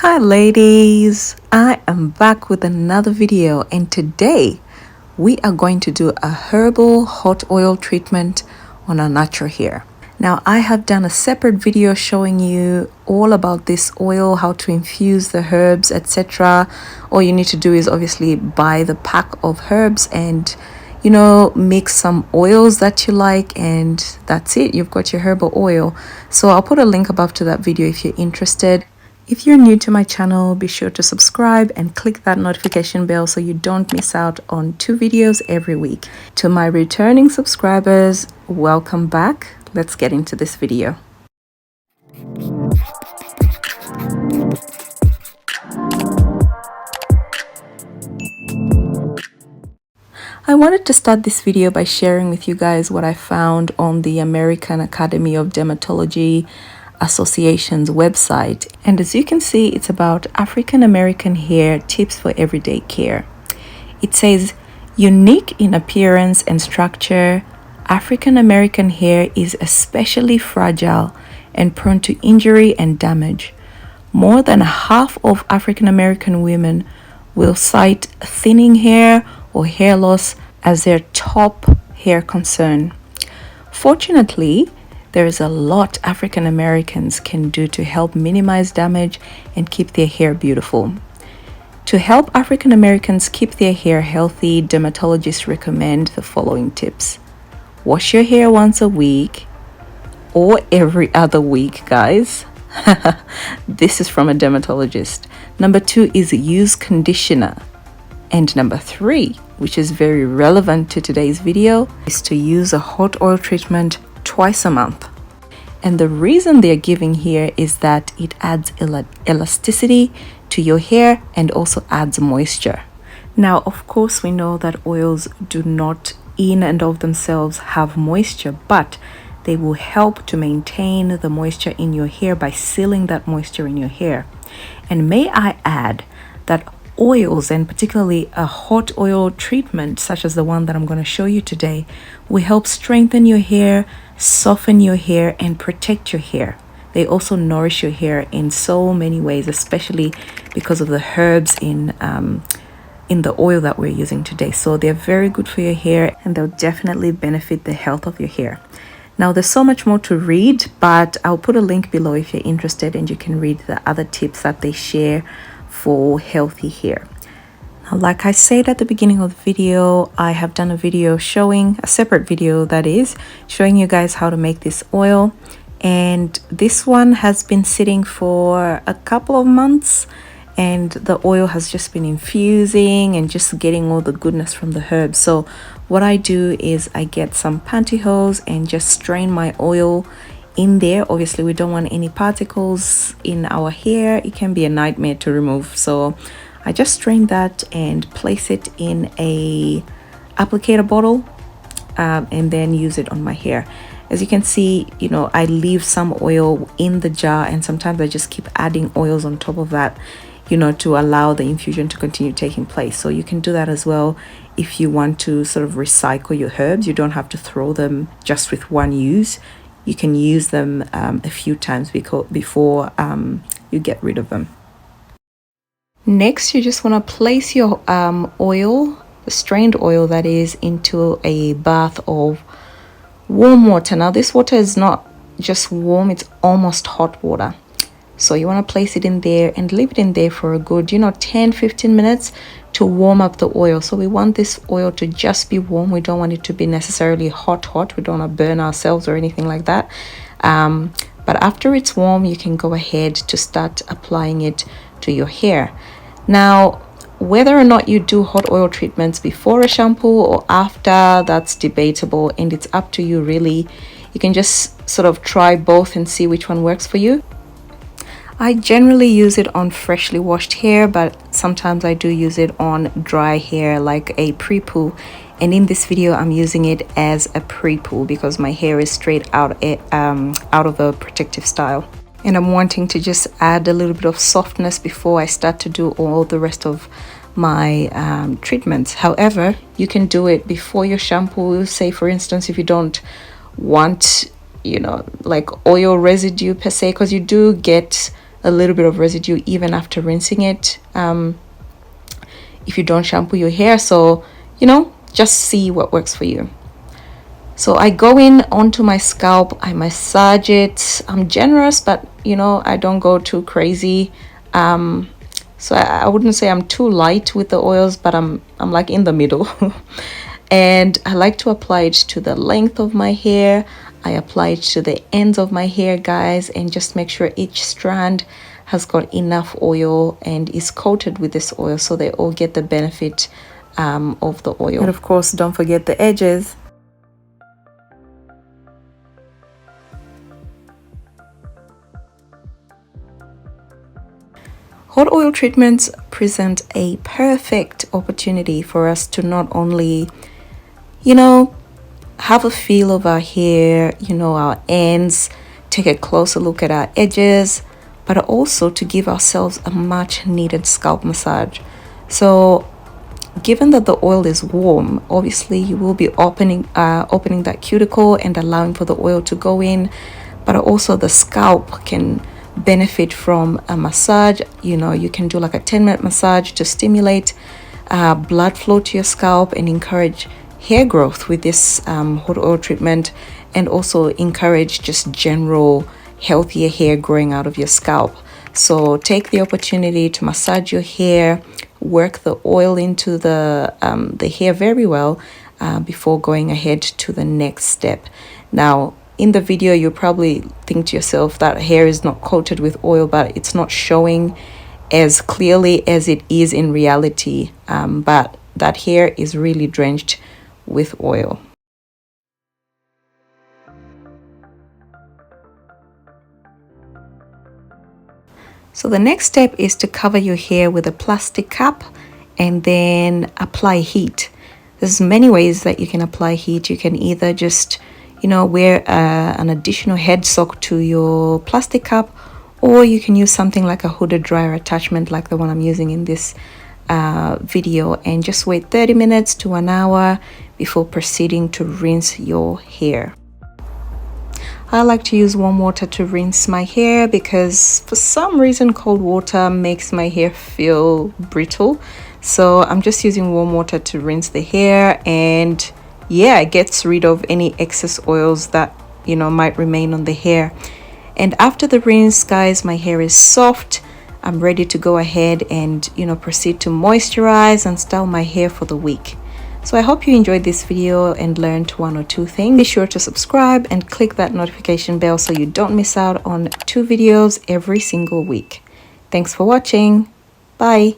Hi ladies, I am back with another video, and today we are going to do a herbal hot oil treatment on our natural hair. Now I have done a separate video showing you all about this oil, how to infuse the herbs, etc. All you need to do is obviously buy the pack of herbs and mix some oils that you like, and that's it. You've got your herbal oil. So I'll put a link above to that video if you're interested. If you're new to my channel, be sure to subscribe and click that notification bell so you don't miss out on 2 videos every week. To my returning subscribers, welcome back. Let's get into this video. I wanted to start this video by sharing with you guys what I found on the American Academy of Dermatology Association's website, and as you can see, it's about African American hair tips for everyday care. It says, unique in appearance and structure, African American hair is especially fragile and prone to injury and damage. More than half of African American women will cite thinning hair or hair loss as their top hair concern. Fortunately, there is a lot African Americans can do to help minimize damage and keep their hair beautiful. To help African Americans keep their hair healthy, dermatologists recommend the following tips. Wash your hair once a week or every other week, guys. This is from a dermatologist. Number 2 is use conditioner. And number 3, which is very relevant to today's video, is to use a hot oil treatment twice a month. And the reason they're giving here is that it adds elasticity to your hair and also adds moisture. Now, of course, we know that oils do not in and of themselves have moisture, but they will help to maintain the moisture in your hair by sealing that moisture in your hair. And may I add that oils, and particularly a hot oil treatment such as the one that I'm going to show you today, will help strengthen your hair, soften your hair, and protect your hair. They also nourish your hair in so many ways, especially because of the herbs in the oil that we're using today. So they're very good for your hair, and they'll definitely benefit the health of your hair. Now, there's so much more to read, but I'll put a link below if you're interested, and you can read the other tips that they share for healthy hair. Now, like I said at the beginning of the video, I have done a video showing, a separate video that is, showing you guys how to make this oil. And this one has been sitting for a couple of months, and the oil has just been infusing and just getting all the goodness from the herbs. So what I do is I get some pantyhose and just strain my oil in there. Obviously, we don't want any particles in our hair. It can be a nightmare to remove. So I just strain that and place it in a applicator bottle, and then use it on my hair. As you can see, I leave some oil in the jar, and sometimes I just keep adding oils on top of that, to allow the infusion to continue taking place. So you can do that as well if you want to sort of recycle your herbs. You don't have to throw them just with one use. You can use them a few times before you get rid of them. Next, you just want to place your oil, the strained oil that is, into a bath of warm water. Now, this water is not just warm, it's almost hot water. So you want to place it in there and leave it in there for a good 10-15 minutes to warm up the oil. So we want this oil to just be warm. We don't want it to be necessarily hot. We don't want to burn ourselves or anything like that. But after it's warm, you can go ahead to start applying it to your hair. Now, whether or not you do hot oil treatments before a shampoo or after, that's debatable, and it's up to you really. You can just sort of try both and see which one works for you. I generally use it on freshly washed hair, but sometimes I do use it on dry hair, like a pre-poo. And in this video, I'm using it as a pre-poo because my hair is straight out of a protective style. And I'm wanting to just add a little bit of softness before I start to do all the rest of my treatments. However, you can do it before your shampoo. Say, for instance, if you don't want, like oil residue per se, because you do get a little bit of residue even after rinsing it, if you don't shampoo your hair. So, you know, just see what works for you. So I go in onto my scalp, I massage it. I'm generous, but you know, I don't go too crazy. So I wouldn't say I'm too light with the oils, but I'm like in the middle. And I like to apply it to the length of my hair. I apply it to the ends of my hair, guys, and just make sure each strand has got enough oil and is coated with this oil so they all get the benefit of the oil. And of course, don't forget the edges. Hot oil treatments present a perfect opportunity for us to not only, you know, have a feel of our hair, you know, our ends, take a closer look at our edges, but also to give ourselves a much needed scalp massage. So given that the oil is warm, obviously you will be opening that cuticle and allowing for the oil to go in, but also the scalp can benefit from a massage. You know, you can do like a 10-minute massage to stimulate blood flow to your scalp and encourage hair growth with this hot oil treatment, and also encourage just general healthier hair growing out of your scalp. So take the opportunity to massage your hair, work the oil into the hair very well before going ahead to the next step. Now, in the video, you'll probably think to yourself that hair is not coated with oil, but it's not showing as clearly as it is in reality. But that hair is really drenched with oil. So the next step is to cover your hair with a plastic cap and then apply heat. There's many ways that you can apply heat. You can either just, you know, wear an additional head sock to your plastic cup, or you can use something like a hooded dryer attachment like the one I'm using in this video, and just wait 30 minutes to an hour before proceeding to rinse your hair. I like to use warm water to rinse my hair because for some reason cold water makes my hair feel brittle. So I'm just using warm water to rinse the hair, and yeah, it gets rid of any excess oils that, you know, might remain on the hair. And after the rinse, guys, my hair is soft. I'm ready to go ahead and, you know, proceed to moisturize and style my hair for the week. So I hope you enjoyed this video and learned one or two things. Be sure to subscribe and click that notification bell so you don't miss out on 2 videos every single week. Thanks for watching. Bye.